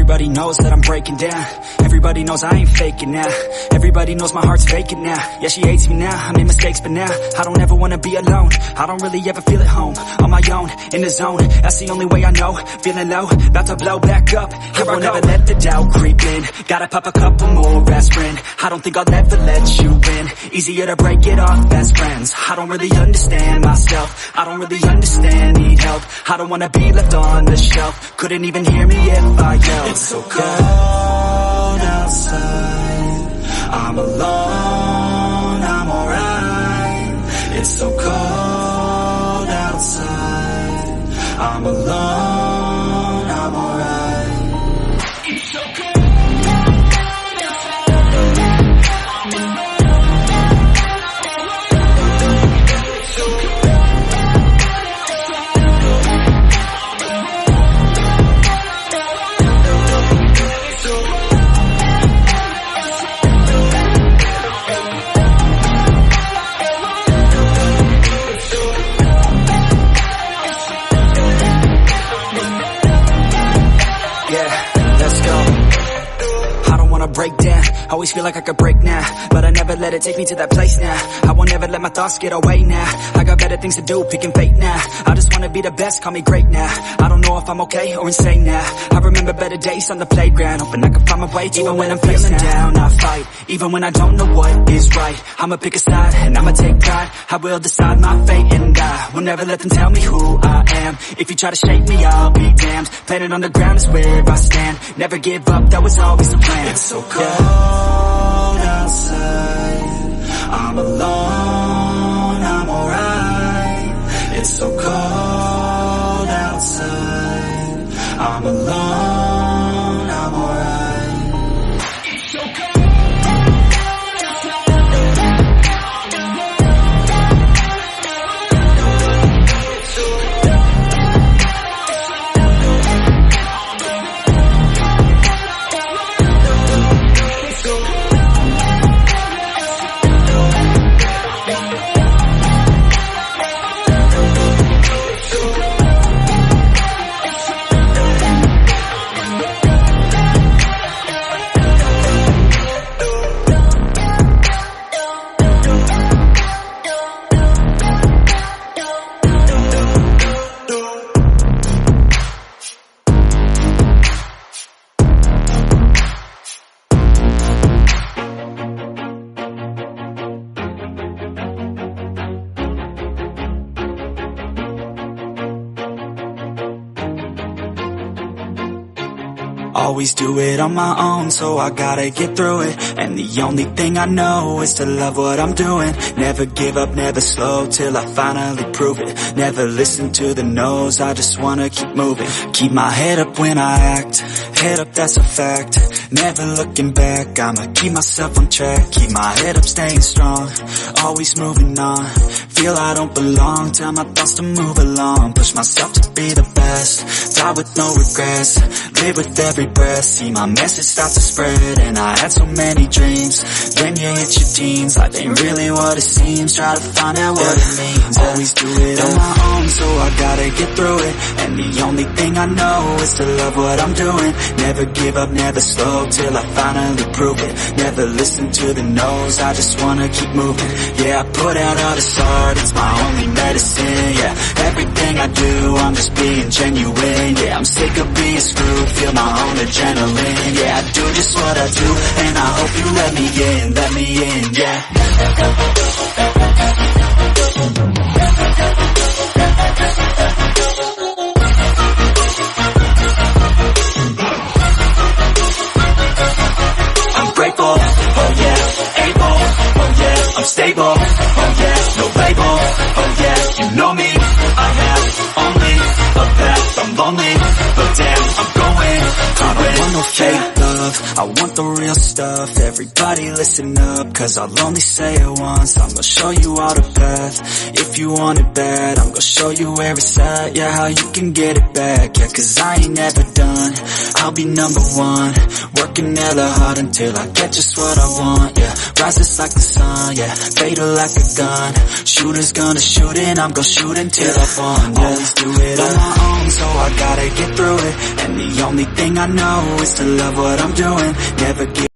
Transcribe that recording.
Everybody knows that I'm breaking down. Everybody knows I ain't faking now. Everybody knows my heart's vacant now. Yeah, she hates me now, I made mistakes but now I don't ever wanna be alone. I don't really ever feel at home. On my own, in the zone, that's the only way I know. Feeling low, about to blow back up. I won't ever let the doubt creep in. Gotta pop a couple more aspirin. I don't think I'll ever let you in. Easier to break it off best friends. I don't really understand myself. I don't really understand, need help. I don't wanna be left on the shelf. Couldn't even hear me if I yelled. It's so cold outside, I'm alone, I'm alright. It's so cold outside, I'm alone, I'm alright. It's so cold. Break down, always feel like I could break now, but I never let it take me to that place now. I won't ever let my thoughts get away now. I got better things to do, picking fate now. I just wanna be the best, call me great now. I don't know if I'm okay or insane now. I remember better days on the playground, hoping I can find my way even when I'm feeling down. I fight, even when I don't know what is right. I'ma pick a side and I'ma take pride. I will decide my fate and I will never let them tell me who I am. If you try to shake me, I'll be damned. Planet on the ground is where I stand. Never give up, that was always the plan. It's so cold outside, I'm alone, I'm alright. It's so cold outside, I'm alone, I'm alright. It's so cold. Always do it on my own, so I gotta get through it. And the only thing I know is to love what I'm doing. Never give up, never slow, till I finally prove it. Never listen to the no's, I just wanna keep moving. Keep my head up when I act, head up, that's a fact. Never looking back, I'ma keep myself on track. Keep my head up, staying strong, always moving on. Feel I don't belong, tell my thoughts to move along. Push myself to be the best, die with no regrets. Live with every breath, see my message start to spread. And I had so many dreams, then you hit your teens. Life ain't really what it seems, try to find out what it means. Always do it on my own, so I gotta get through it. And the only thing I know is to love what I'm doing. Never give up, never slow, till I finally prove it. Never listen to the no's, I just wanna keep moving. Yeah, I put out all this art, it's my only medicine. Yeah, everything I do, I'm just being genuine. Yeah, I'm sick of being screwed, feel my own adrenaline. Yeah, I do just what I do, and I hope you let me in, yeah. I'm grateful, oh yeah, able, oh yeah, I'm stable, oh yeah, no label, oh yeah, you know me, I have only a path, I'm lonely, but damn, I'm going to I don't want no fake love, I want the real stuff. Everybody listen up, cause I'll only say it once. I'm gonna show you all the path, if you want it bad. I'm gonna show you where it's at, yeah, how you can get it back. Yeah, cause I ain't never done, I'll be number one. Working hella hard until I get just what I want, yeah. Rises like the sun, yeah, fatal like a gun. Shooter's gonna shoot and I'm gonna shoot until I fall, yeah. Always do it on my own, so I I gotta get through it. And the only thing I know is to love what I'm doing. Never give